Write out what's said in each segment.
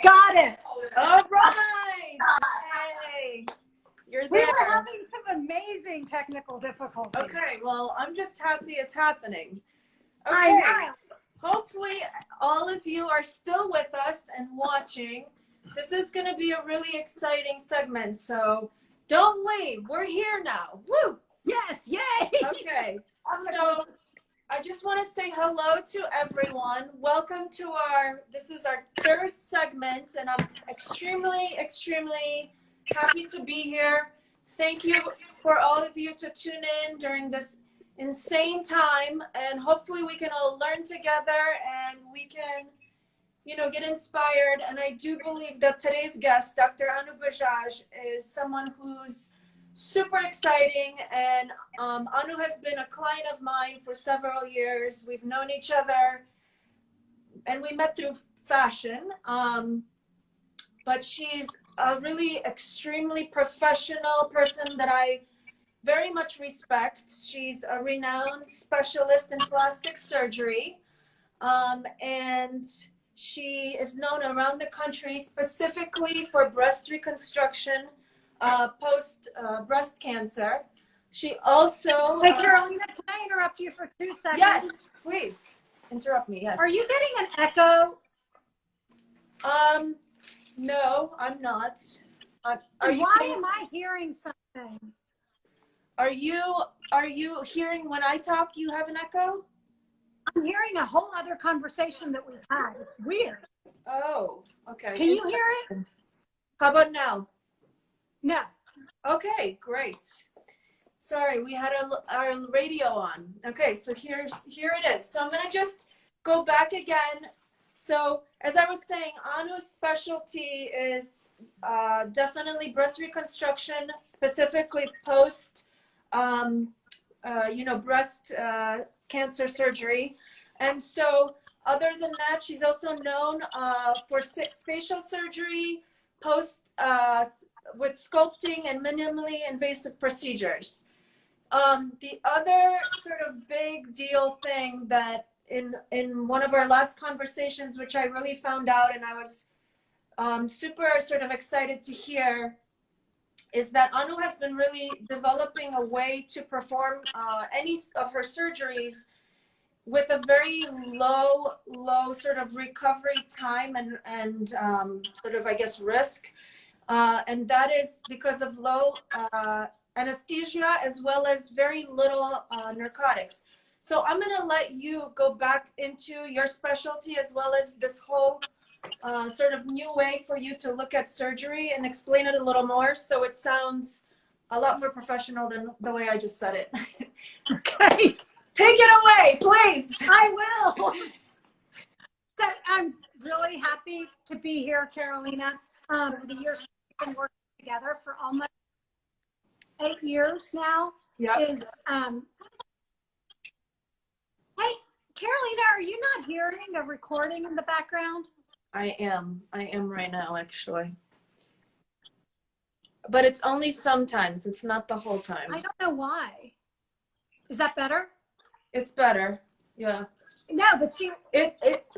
Got it. All right. Hey, you're We there. were having some amazing technical difficulties. Okay, well, I'm just happy it's happening. I Okay. know. Hopefully all of you are still with us and watching. This is going to be a really exciting segment, so don't leave. We're here now. Woo! Yes, yay! Okay, so I just want to say hello to everyone. Welcome to this is our third segment, and I'm extremely, extremely happy to be here. Thank you for all of you to tune in during this insane time, and hopefully we can all learn together and we can, get inspired. And I do believe that today's guest, Dr. Anu Bajaj, is someone who's super exciting, and Anu has been a client of mine for several years. We've known each other, and we met through fashion, but she's a really extremely professional person that I very much respect. She's a renowned specialist in plastic surgery, and she is known around the country specifically for breast reconstruction, post breast cancer. She also... Hey, Carolina, can I interrupt you for 2 seconds? Yes, please interrupt me. Yes. Are you getting an echo? No, I'm not. Why am I hearing something? Are you hearing when I talk you have an echo? I'm hearing a whole other conversation that we've had. It's weird. Oh, okay. Can you hear it? How about now? No. Okay, great. Sorry, we had our radio on. Okay, so here it is. So I'm gonna just go back again. So as I was saying, Anu's specialty is definitely breast reconstruction, specifically post, breast cancer surgery. And so other than that, she's also known for facial surgery, post with sculpting and minimally invasive procedures. The other sort of big deal thing that in one of our last conversations, which I really found out and I was super sort of excited to hear, is that Anu has been really developing a way to perform any of her surgeries with a very low sort of recovery time and sort of, I guess, risk. And that is because of low anesthesia as well as very little narcotics. So I'm going to let you go back into your specialty as well as this whole sort of new way for you to look at surgery and explain it a little more so it sounds a lot more professional than the way I just said it. Okay. Take it away, please. I will. So I'm really happy to be here, Carolina. The years we've been working together for almost 8 years now. Yep. Hey, Carolina, are you not hearing a recording in the background? I am right now, actually. But it's only sometimes. It's not the whole time. I don't know why. Is that better? It's better. Yeah. No, but see,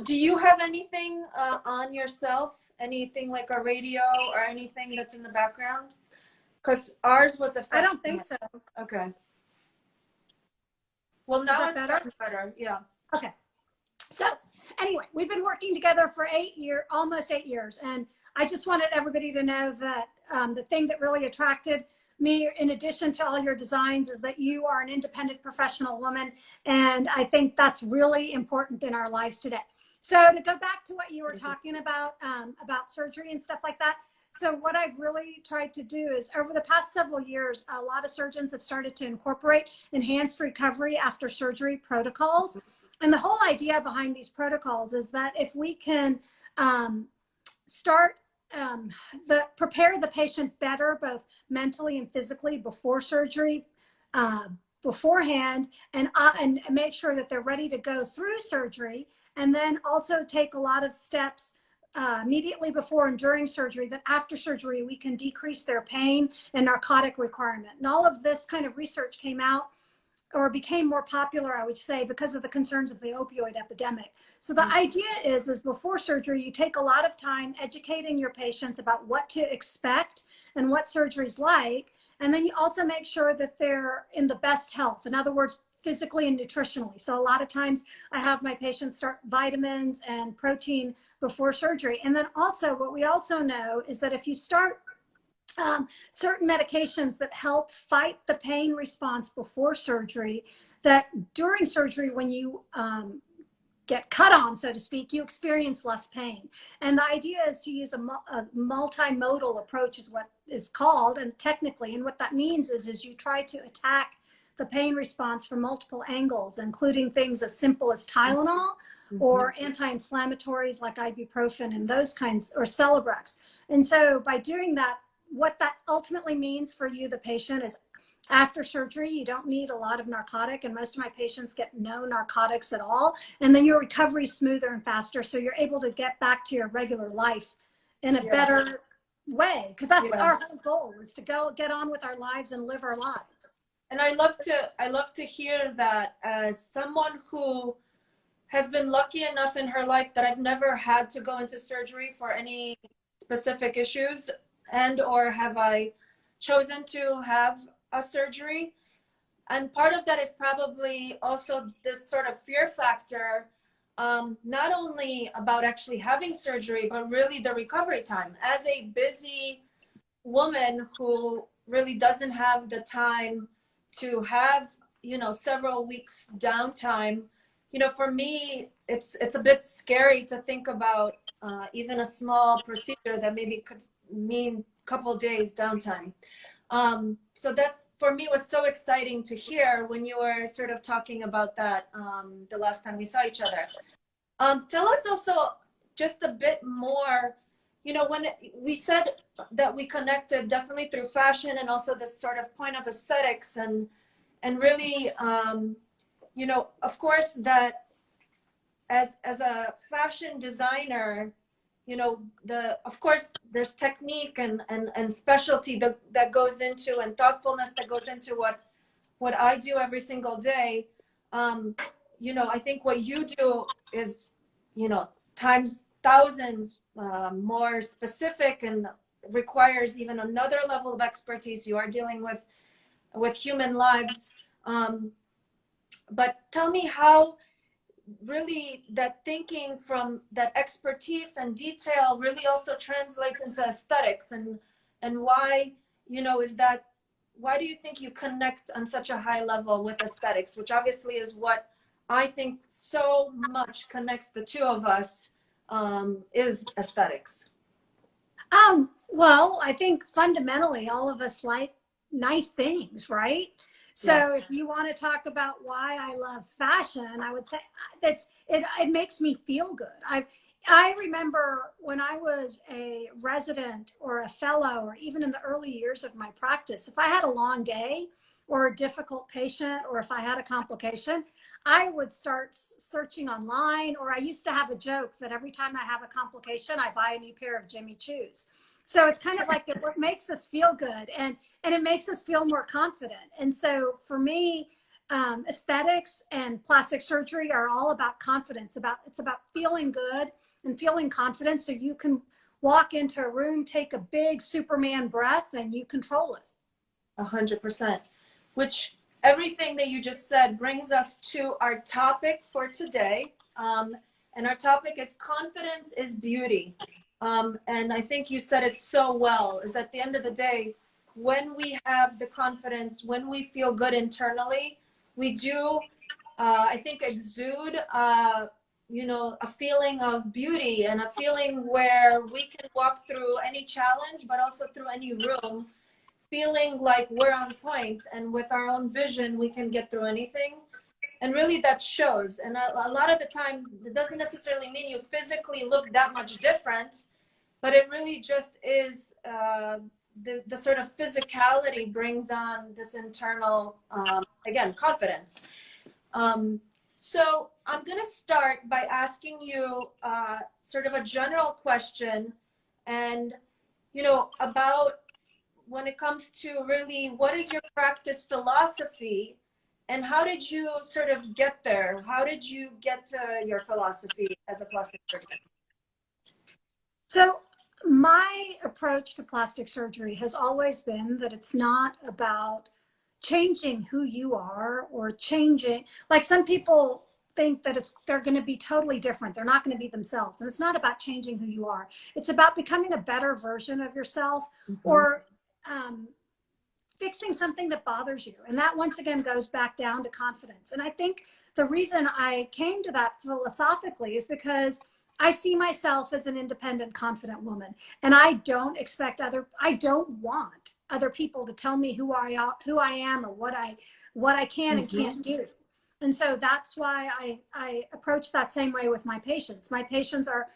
do you have anything on yourself? Anything like a radio or anything that's in the background? Because ours was affected. I don't think so. Okay. Well, now it's better? better. Yeah. Okay. So anyway, we've been working together for almost 8 years. And I just wanted everybody to know that the thing that really attracted me, in addition to all your designs, is that you are an independent professional woman. And I think that's really important in our lives today. So to go back to what you were talking about surgery and stuff like that. So what I've really tried to do is, over the past several years, a lot of surgeons have started to incorporate enhanced recovery after surgery protocols. And the whole idea behind these protocols is that if we can prepare the patient better, both mentally and physically before surgery, beforehand, and make sure that they're ready to go through surgery, and then also take a lot of steps immediately before and during surgery, that after surgery we can decrease their pain and narcotic requirement. And all of this kind of research came out or became more popular, I would say, because of the concerns of the opioid epidemic. So the idea is before surgery, you take a lot of time educating your patients about what to expect and what surgery's like. And then you also make sure that they're in the best health. In other words, physically and nutritionally. So a lot of times I have my patients start vitamins and protein before surgery. And then also what we also know is that if you start certain medications that help fight the pain response before surgery, that during surgery, when you get cut on, so to speak, you experience less pain. And the idea is to use a multimodal approach is what is called, and technically, and what that means is you try to attack the pain response from multiple angles, including things as simple as Tylenol or anti-inflammatories like ibuprofen and those kinds, or Celebrex. And so by doing that, what that ultimately means for you, the patient, is after surgery, you don't need a lot of narcotic, and most of my patients get no narcotics at all. And then your recovery is smoother and faster. So you're able to get back to your regular life in a better way. Because that's our whole goal, is to go get on with our lives and live our lives. And I love to hear that as someone who has been lucky enough in her life that I've never had to go into surgery for any specific issues, and or have I chosen to have a surgery. And part of that is probably also this sort of fear factor, not only about actually having surgery, but really the recovery time. As a busy woman who really doesn't have the time to have, you know, several weeks downtime, you know, for me, it's a bit scary to think about even a small procedure that maybe could mean a couple days downtime. So that's, for me, was so exciting to hear when you were sort of talking about that the last time we saw each other. Tell us also just a bit more, you know, when we said that we connected definitely through fashion and also this sort of point of aesthetics and really, you know, of course, that as a fashion designer, you know, of course there's technique and specialty that goes into, and thoughtfulness that goes into what I do every single day. You know, I think what you do is, you know, times thousands more specific and requires even another level of expertise. You are dealing with human lives. But tell me how really that thinking from that expertise and detail really also translates into aesthetics, and why, you know, is that, why do you think you connect on such a high level with aesthetics, which obviously is what I think so much connects the two of us, is aesthetics? Well, I think fundamentally all of us like nice things, right? So if you want to talk about why I love fashion, I would say it makes me feel good. I remember when I was a resident or a fellow, or even in the early years of my practice, if I had a long day or a difficult patient, or if I had a complication, I would start searching online, or I used to have a joke that every time I have a complication, I buy a new pair of Jimmy Choos. So it's kind of like it makes us feel good, and it makes us feel more confident. And so for me, aesthetics and plastic surgery are all about confidence. It's about feeling good and feeling confident, so you can walk into a room, take a big Superman breath, and you control it. 100%. Which, everything that you just said brings us to our topic for today. And our topic is confidence is beauty. And I think you said it so well, is at the end of the day, when we have the confidence, when we feel good internally, we do, I think, exude, you know, a feeling of beauty, and a feeling where we can walk through any challenge, but also through any room, feeling like we're on point, and with our own vision, we can get through anything. And really that shows. And a lot of the time, it doesn't necessarily mean you physically look that much different, but it really just is the sort of physicality brings on this internal, again, confidence. So I'm going to start by asking you sort of a general question, and, you know, about when it comes to really what is your practice philosophy, And how did you sort of get there? How did you get to your philosophy as a plastic surgeon? So my approach to plastic surgery has always been that it's not about changing who you are or changing, like some people think that they're going to be totally different. They're not going to be themselves. And it's not about changing who you are. It's about becoming a better version of yourself, or fixing something that bothers you. And that once again goes back down to confidence. And I think the reason I came to that philosophically is because I see myself as an independent, confident woman. And I don't want other people to tell me who I am or what I can and can't do. And so that's why I approach that same way with my patients. My patients are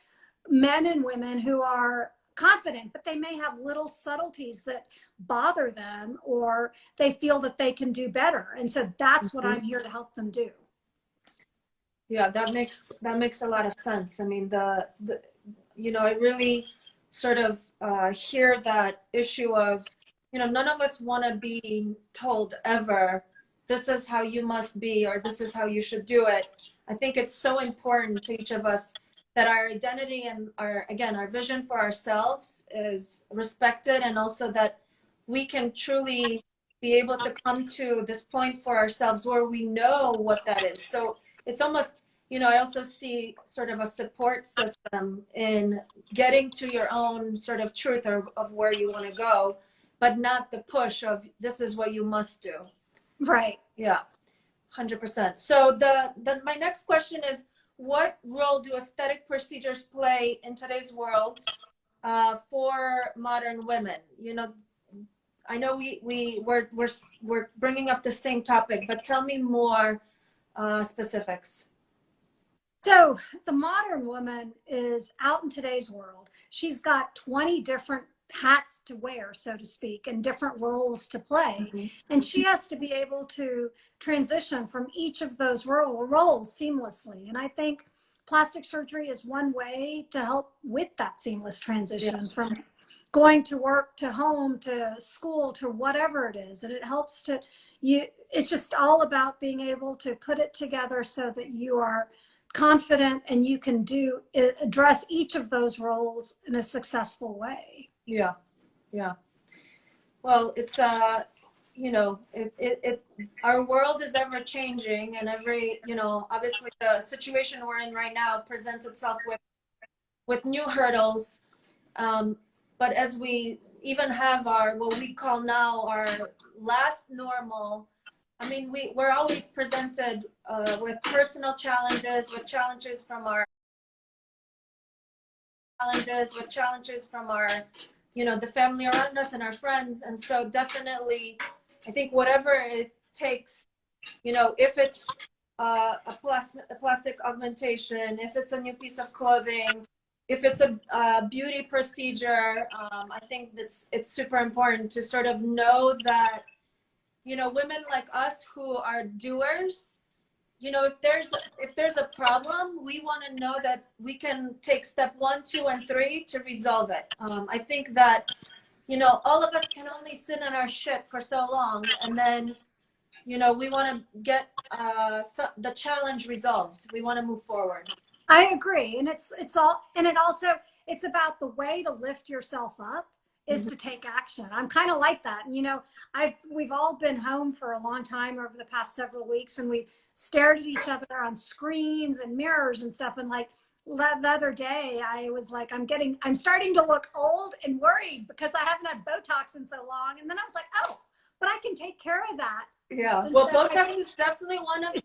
men and women who are confident, but they may have little subtleties that bother them, or they feel that they can do better. And so that's what I'm here to help them do. Yeah, that makes a lot of sense. I mean, I really sort of hear that issue of, none of us want to be told ever, this is how you must be, or this is how you should do it. I think it's so important to each of us that our identity and our vision for ourselves is respected, and also that we can truly be able to come to this point for ourselves where we know what that is. So it's almost, I also see sort of a support system in getting to your own sort of truth of where you want to go, but not the push of this is what you must do. Right. Yeah, 100%. So my next question is, what role do aesthetic procedures play in today's world for modern women? I know we're bringing up the same topic, but tell me more specifics. So the modern woman is out in today's world. She's got 20 different hats to wear, so to speak, and different roles to play. And she has to be able to transition from each of those roles seamlessly. And I think plastic surgery is one way to help with that seamless transition from going to work to home to school to whatever it is. And it helps it's just all about being able to put it together so that you are confident and you can address each of those roles in a successful way. Yeah. Well, it's our world is ever changing, and obviously the situation we're in right now presents itself with new hurdles. But as we even have what we call now our last normal, I mean, we're always presented with personal challenges, with challenges from our the family around us and our friends. And so definitely, I think whatever it takes, if it's a plastic augmentation, if it's a new piece of clothing, if it's a beauty procedure, I think it's super important to sort of know that, women like us who are doers, if there's a problem, we want to know that we can take step 1, 2, and 3 to resolve it. I think that, all of us can only sit in our shit for so long, and then, we want to get the challenge resolved. We want to move forward. I agree. And it's about the way to lift yourself up is to take action. I'm kind of like that. We've all been home for a long time over the past several weeks, and we've stared at each other on screens and mirrors and stuff. And like the other day, I was like, I'm starting to look old and worried because I haven't had Botox in so long. And then I was like, oh, but I can take care of that. Yeah. And well, so Botox is definitely one of the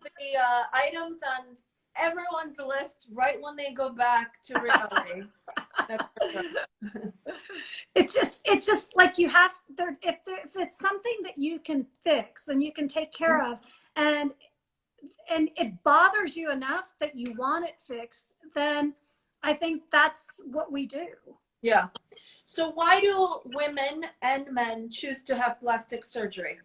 items on everyone's list right when they go back to reality. It's just like you have if it's something that you can fix and you can take care of, and it bothers you enough that you want it fixed, then I think that's what we do. Yeah. So why do women and men choose to have plastic surgery?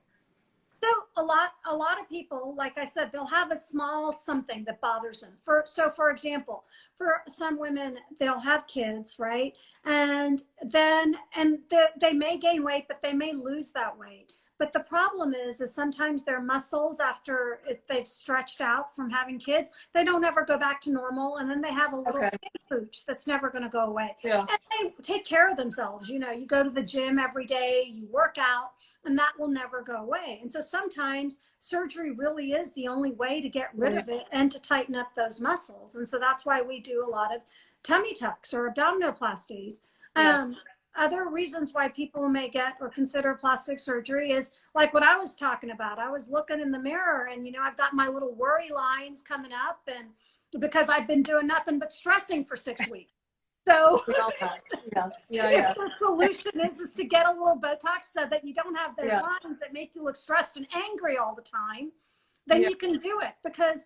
So a lot of people, like I said, they'll have a small something that bothers them. For example, for some women, they'll have kids, right? And they may gain weight, but they may lose that weight. But the problem is sometimes their muscles, after they've stretched out from having kids, they don't ever go back to normal. And then they have a little skin pooch that's never going to go away. Yeah. And they take care of themselves. You know, you go to the gym every day, you work out, and that will never go away. And so sometimes surgery really is the only way to get rid of it and to tighten up those muscles. And so that's why we do a lot of tummy tucks or abdominoplasties. Other reasons why people may get or consider plastic surgery is like what I was talking about. I was looking in the mirror and, you know, I've got my little worry lines coming up, and because I've been doing nothing but stressing for 6 weeks. So if the solution is to get a little Botox so that you don't have those lines that make you look stressed and angry all the time, then you can do it. Because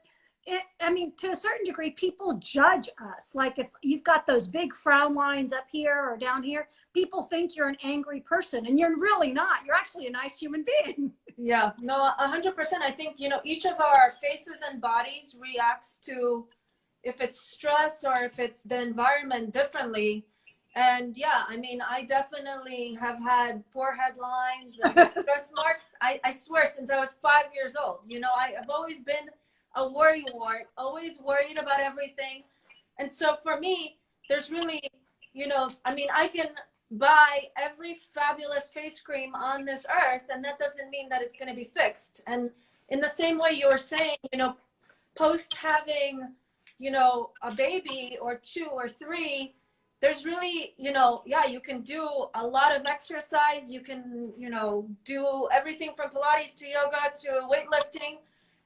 I mean, to a certain degree, people judge us. Like if you've got those big frown lines up here or down here, people think you're an angry person, and you're really not. You're actually a nice human being. Yeah, no, 100%. I think, you know, each of our faces and bodies reacts to if it's stress or if it's the environment differently. And yeah, I mean, I definitely have had forehead lines and stress marks. I swear, since I was 5 years old. You know, I've always been a worrywart, always worried about everything. And so for me, there's really, you know, I mean, I can buy every fabulous face cream on this earth, and that doesn't mean that it's going to be fixed. And in the same way you were saying, you know, post having, you know, a baby or 2 or 3, there's really, you know, yeah, you can do a lot of exercise. You can, you know, do everything from Pilates to yoga to weightlifting.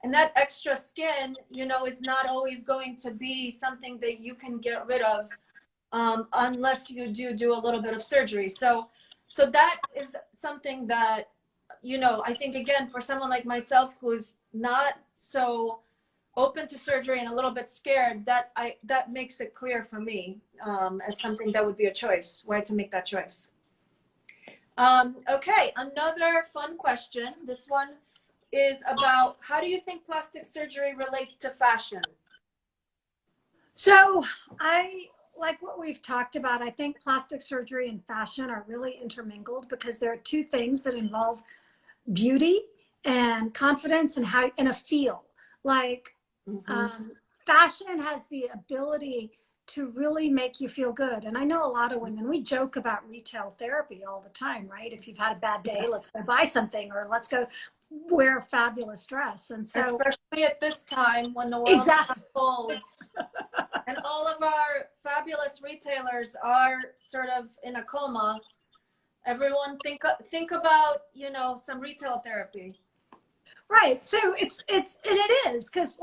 And that extra skin, you know, is not always going to be something that you can get rid of unless you do a little bit of surgery. So that is something that, you know, I think, again, for someone like myself who's not so open to surgery and a little bit scared, that makes it clear for me as something that would be a choice, why to make that choice. Okay, another fun question. This one is about, how do you think plastic surgery relates to fashion? So I like what we've talked about. I think plastic surgery and fashion are really intermingled because there are two things that involve beauty and confidence and a feel. Like fashion has the ability to really make you feel good. And I know a lot of women, we joke about retail therapy all the time, right? If you've had a bad day, let's go buy something, or let's go wear a fabulous dress. And so especially at this time when the world is cold and all of our fabulous retailers are sort of in a coma, everyone think about, you know, some retail therapy. Right. So it's and it is because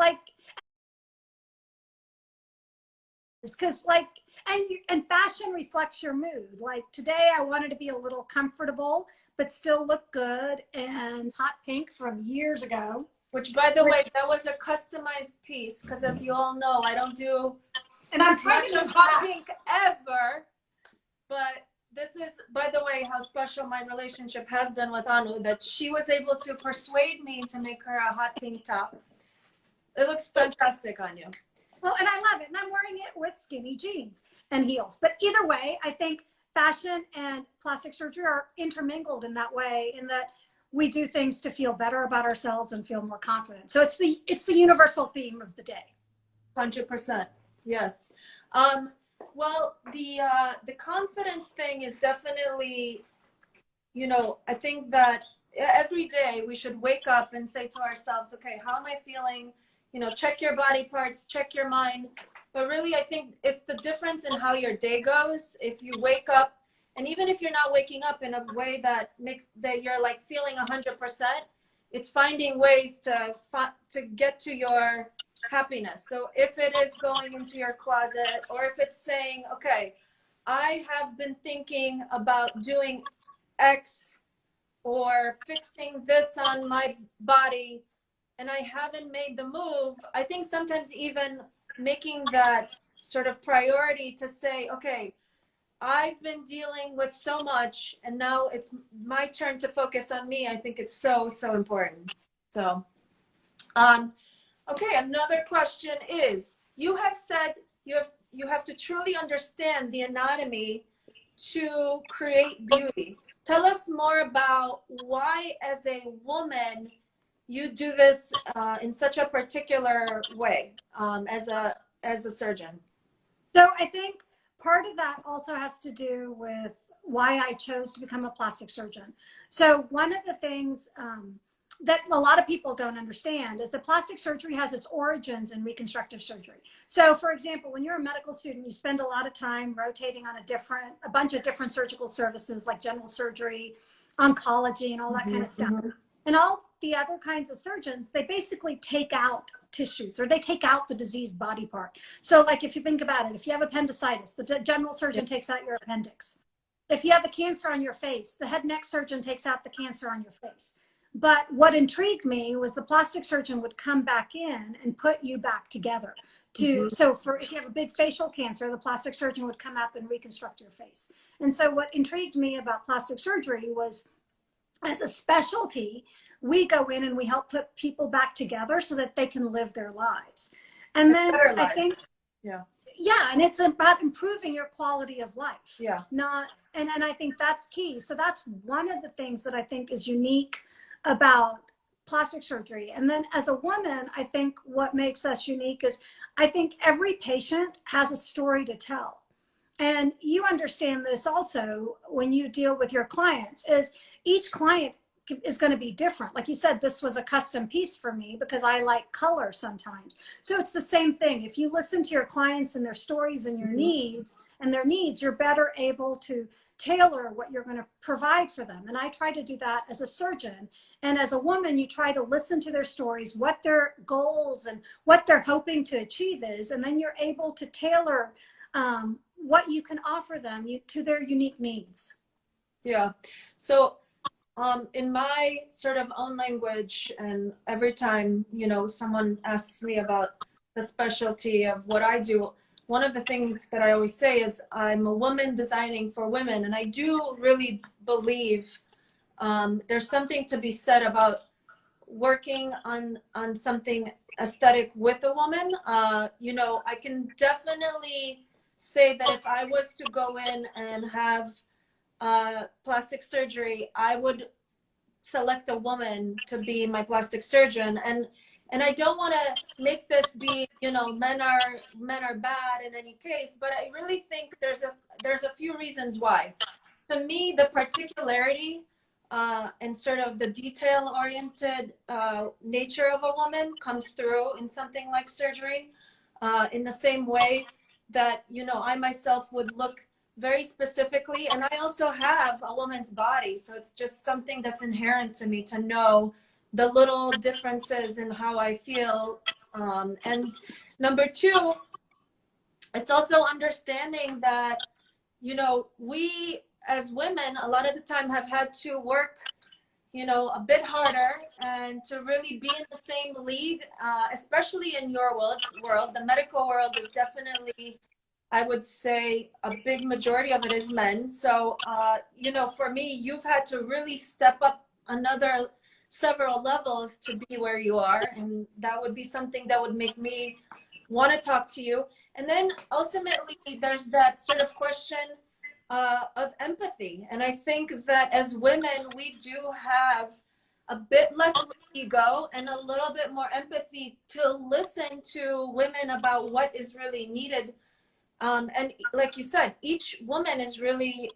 and fashion reflects your mood. Like today I wanted to be a little comfortable but still look good, and hot pink from years ago, which, by the way, that was a customized piece, because as you all know, I don't do much of hot pink ever. But this is, by the way, how special my relationship has been with Anu, that she was able to persuade me to make her a hot pink top. It looks fantastic on you. Well, and I love it. And I'm wearing it with skinny jeans and heels. But either way, I think fashion and plastic surgery are intermingled in that way, in that we do things to feel better about ourselves and feel more confident. So it's the universal theme of the day. 100%. Yes. Well, the confidence thing is definitely, you know, I think that every day we should wake up and say to ourselves, okay, how am I feeling? You know, check your body parts, check your mind. But really, I think it's the difference in how your day goes. If you wake up, and even if you're not waking up in a way that makes that you're like feeling 100%, it's finding ways to get to your happiness. So if it is going into your closet, or if it's saying, okay, I have been thinking about doing X or fixing this on my body, and I haven't made the move. I think sometimes even making that sort of priority to say, okay, I've been dealing with so much and now it's my turn to focus on me. I think it's so, so important. So, okay, another question is, you have said you have to truly understand the anatomy to create beauty. tell us more about why, as a woman, you do this in such a particular way as a surgeon. So I think part of that also has to do with why I chose to become a plastic surgeon. So one of the things that a lot of people don't understand is that plastic surgery has its origins in reconstructive surgery. So for example, when you're a medical student, you spend a lot of time rotating on a bunch of different surgical services like general surgery, oncology, and all that kind of stuff. And all the other kinds of surgeons, they basically take out tissues, or they take out the diseased body part. So like if you think about it, if you have appendicitis, the general surgeon takes out your appendix. If you have a cancer on your face, the head and neck surgeon takes out the cancer on your face. But what intrigued me was the plastic surgeon would come back in and put you back together. So for if you have a big facial cancer, the plastic surgeon would come up and reconstruct your face. And so what intrigued me about plastic surgery was, as a specialty, we go in and we help put people back together so that they can live their lives. And then I think, yeah, and it's about improving your quality of life. Yeah. And I think that's key. So that's one of the things that I think is unique about plastic surgery. And then as a woman, I think what makes us unique is I think every patient has a story to tell. And you understand this also when you deal with your clients, is each client is going to be different. Like you said, this was a custom piece for me because I like color sometimes. So it's the same thing. If you listen to your clients and their stories and your needs and their needs, you're better able to tailor what you're going to provide for them. And I try to do that as a surgeon. And as a woman, you try to listen to their stories, what their goals and what they're hoping to achieve is, and then you're able to tailor what you can offer them to their unique needs. Yeah. So in my sort of own language, and every time, you know, someone asks me about the specialty of what I do, one of the things that I always say is I'm a woman designing for women. And I do really believe there's something to be said about working on something aesthetic with a woman. You know, I can definitely say that if I was to go in and have plastic surgery, I would select a woman to be my plastic surgeon. And I don't want to make this be, you know, men are bad in any case, but I really think there's a few reasons why. To me, the particularity and sort of the detail-oriented nature of a woman comes through in something like surgery, in the same way that, you know, I myself would look very specifically, and I also have a woman's body, so it's just something that's inherent to me to know the little differences in how I feel. And number two, it's also understanding that, you know, we as women a lot of the time have had to work, you know, a bit harder and to really be in the same league, especially in your world. The medical world is definitely, I would say, a big majority of it is men. So, you know, for me, you've had to really step up another several levels to be where you are. And that would be something that would make me want to talk to you. And then ultimately, there's that sort of question of empathy. And I think that as women, we do have a bit less ego and a little bit more empathy to listen to women about what is really needed. And like you said, each woman is really,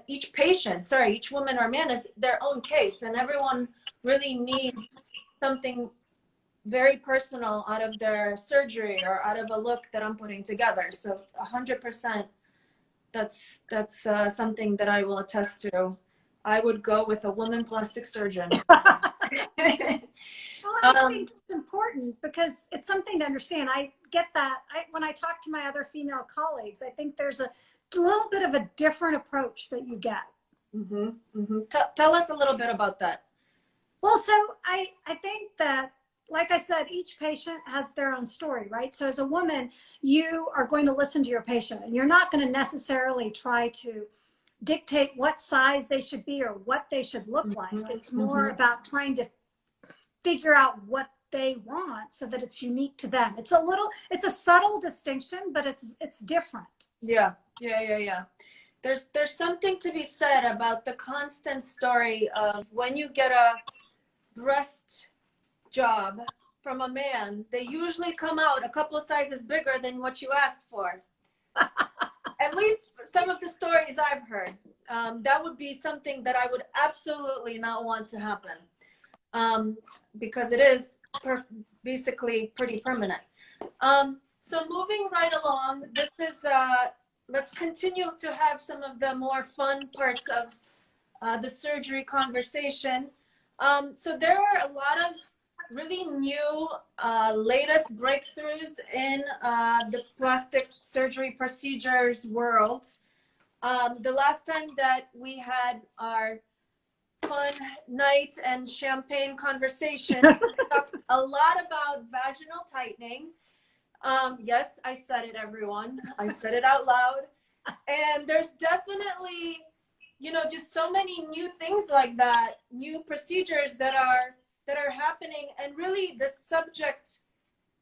each woman or man is their own case, and everyone really needs something very personal out of their surgery or out of a look that I'm putting together. So 100%, that's something that I will attest to. I would go with a woman plastic surgeon. Well, I think it's important because it's something to understand. I get that. When I talk to my other female colleagues, I think there's a little bit of a different approach that you get. Tell us a little bit about that. Well, so I think that, like I said, each patient has their own story, right? So as a woman, you are going to listen to your patient, and you're not going to necessarily try to dictate what size they should be or what they should look like. It's more about trying to figure out what they want so that it's unique to them. It's a subtle distinction, but it's different. Yeah. there's something to be said about the constant story of when you get a breast job from a man, they usually come out a couple of sizes bigger than what you asked for. At least some of the stories I've heard. That would be something that I would absolutely not want to happen, because it is basically pretty permanent. So moving right along, this is, let's continue to have some of the more fun parts of the surgery conversation. So there are a lot of really new, latest breakthroughs in the plastic surgery procedures world. The last time that we had our fun night and champagne conversation, we talked a lot about vaginal tightening. Yes, I said it, everyone. I said it out loud. And there's definitely, you know, just so many new things like that, new procedures that are happening. And really the subject,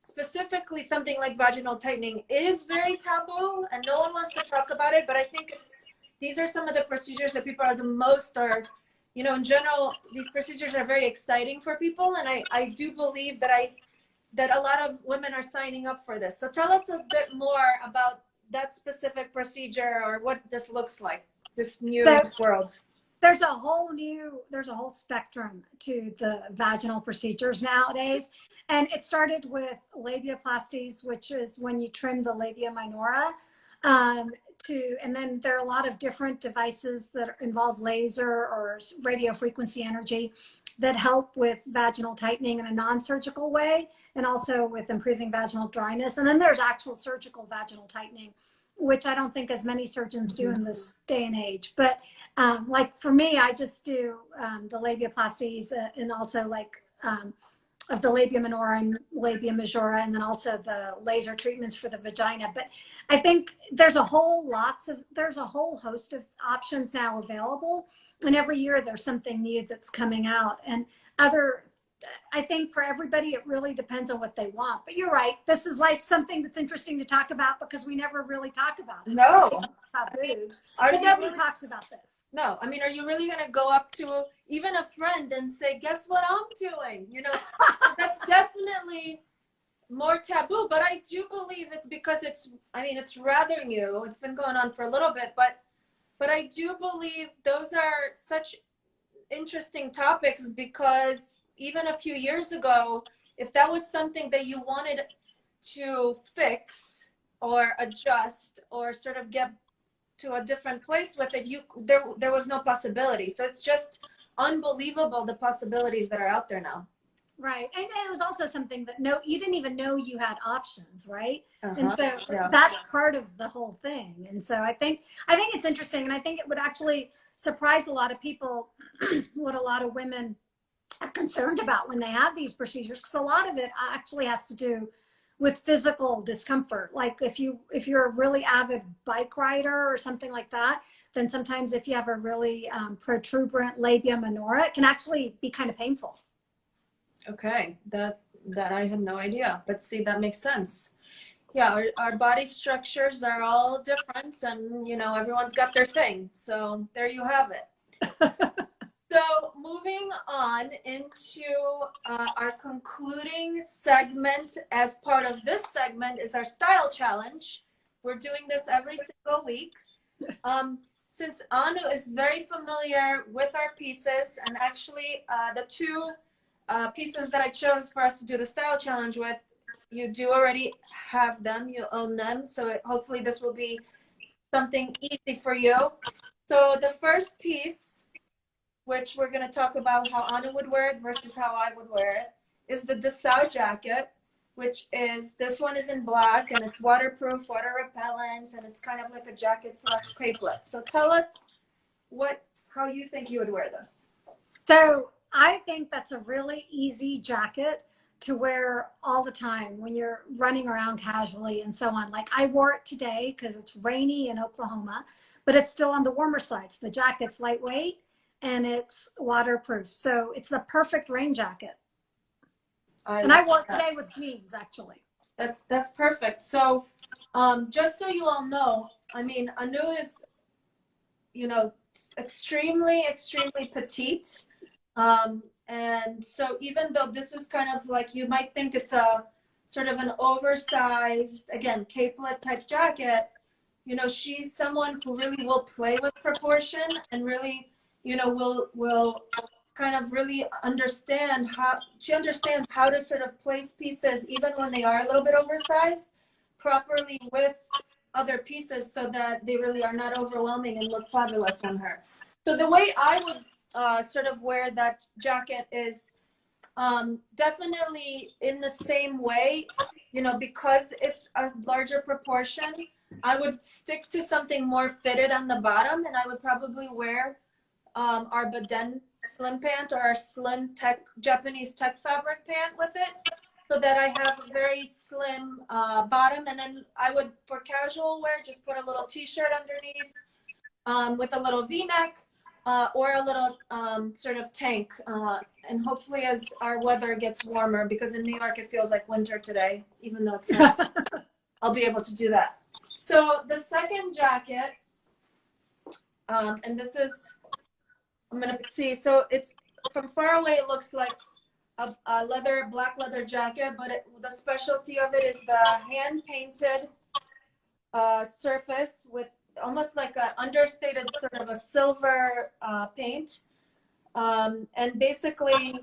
specifically something like vaginal tightening, is very taboo and no one wants to talk about it. But I think these are some of the procedures that people are the most, or, you know, in general, these procedures are very exciting for people. And I do believe that a lot of women are signing up for this. So tell us a bit more about that specific procedure, or what this looks like, this new world. There's a whole spectrum to the vaginal procedures nowadays. And it started with labiaplasties, which is when you trim the labia minora. And then there are a lot of different devices that involve laser or radio frequency energy that help with vaginal tightening in a non-surgical way, and also with improving vaginal dryness. And then there's actual surgical vaginal tightening, which I don't think as many surgeons do in this day and age. But like for me, I just do the labiaplasties and also like of the labia minora and labia majora, and then also the laser treatments for the vagina. But I think there's a whole host of options now available. And every year there's something new that's coming out. And I think for everybody, it really depends on what they want. But you're right. This is like something that's interesting to talk about because we never really talk about it. No. About boobs, but nobody talks about this. No. I mean, are you really going to go up to even a friend and say, guess what I'm doing? You know, that's definitely more taboo. But I do believe it's because it's rather new. It's been going on for a little bit, but I do believe those are such interesting topics, because even a few years ago, if that was something that you wanted to fix or adjust or sort of get to a different place with it, there was no possibility. So it's just unbelievable the possibilities that are out there now. Right. And it was also something that you didn't even know you had options, right? And so that's part of the whole thing. And so I think it's interesting, and I think it would actually surprise a lot of people what a lot of women are concerned about when they have these procedures, because a lot of it actually has to do with physical discomfort. Like if you're a really avid bike rider or something like that, then sometimes if you have a really protuberant labia minora, it can actually be kind of painful. Okay, that I had no idea, but see, that makes sense. Yeah, our body structures are all different, and you know, everyone's got their thing. So there you have it. So moving on into our concluding segment. As part of this segment is our style challenge. We're doing this every single week. Since Anu is very familiar with our pieces, and actually the two pieces that I chose for us to do the style challenge with, you do already have them, you own them, so hopefully this will be something easy for you. So the first piece, which we're going to talk about how Anu would wear it versus how I would wear it, is the Dessau jacket, which is, this one is in black, and it's waterproof, water repellent, and it's kind of like a jacket / capelet. So tell us how you think you would wear this. So I think that's a really easy jacket to wear all the time when you're running around casually and so on. Like I wore it today because it's rainy in Oklahoma, but it's still on the warmer side. So the jacket's lightweight and it's waterproof. So it's the perfect rain jacket. I wore it today with jeans, actually. That's perfect. So just so you all know, I mean, Anu is you know, extremely, extremely petite. And so even though this is kind of like, you might think it's a sort of an oversized, again, capelet type jacket, you know, she's someone who really will play with proportion and really, you know, will kind of really understand how, she understands how to sort of place pieces, even when they are a little bit oversized, properly with other pieces so that they really are not overwhelming and look fabulous on her. So the way I would sort of wear that jacket is definitely in the same way, you know, because it's a larger proportion, I would stick to something more fitted on the bottom, and I would probably wear our Baden slim pant or our slim tech Japanese tech fabric pant with it, so that I have a very slim bottom. And then I would, for casual wear, just put a little t-shirt underneath with a little v-neck or a little sort of tank. And hopefully as our weather gets warmer, because in New York it feels like winter today, even though it's not, I'll be able to do that. So the second jacket, and this is, I'm gonna see, so it's from far away, it looks like a leather, black leather jacket, but the specialty of it is the hand painted surface with almost like an understated sort of a silver paint. And basically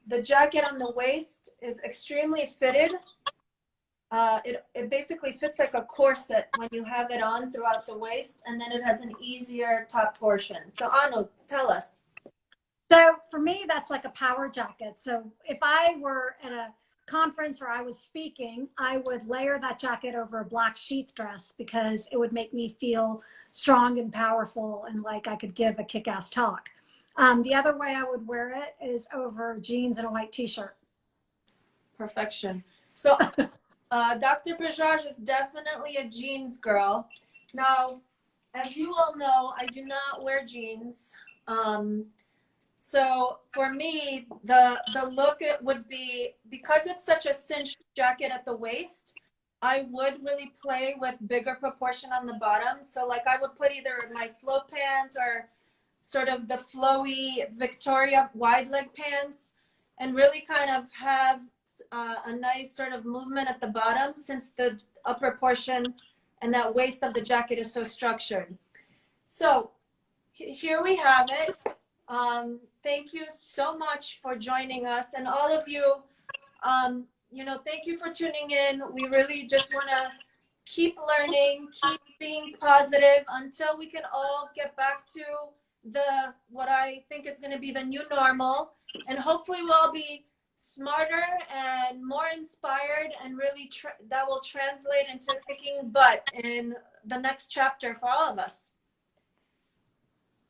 the jacket on the waist is extremely fitted. It basically fits like a corset when you have it on throughout the waist, and then it has an easier top portion. So Anu, tell us. So for me, that's like a power jacket. So if I were at a conference or I was speaking, I would layer that jacket over a black sheath dress because it would make me feel strong and powerful and like I could give a kick-ass talk. The other way I would wear it is over jeans and a white t-shirt. Perfection. So Dr. Bajaj is definitely a jeans girl. Now, as you all know, I do not wear jeans. So for me, the look, it would be, because it's such a cinched jacket at the waist, I would really play with bigger proportion on the bottom. So like I would put either my float pant or sort of the flowy Victoria wide leg pants, and really kind of have a nice sort of movement at the bottom, since the upper portion and that waist of the jacket is so structured. So here we have it. Thank you so much for joining us, and all of you, you know, thank you for tuning in. We really just want to keep learning, keep being positive until we can all get back to what I think is going to be the new normal, and hopefully we'll all be smarter and more inspired, and really that will translate into kicking butt in the next chapter for all of us.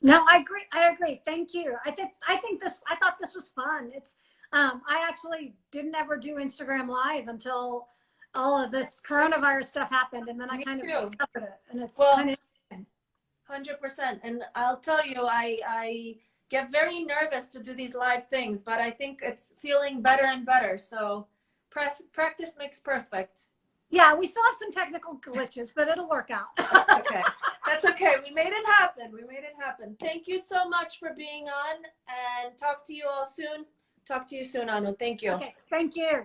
No, I agree. I agree. Thank you. I thought this was fun. It's, I actually didn't ever do Instagram Live until all of this coronavirus stuff happened. And then I kind of discovered it, and it's kind of 100%. And I'll tell you, I get very nervous to do these live things, but I think it's feeling better and better. So practice makes perfect. Yeah, we still have some technical glitches, but it'll work out. Okay. That's okay. We made it happen. We made it happen. Thank you so much for being on, and talk to you all soon. Talk to you soon, Anu. Thank you. Okay. Thank you.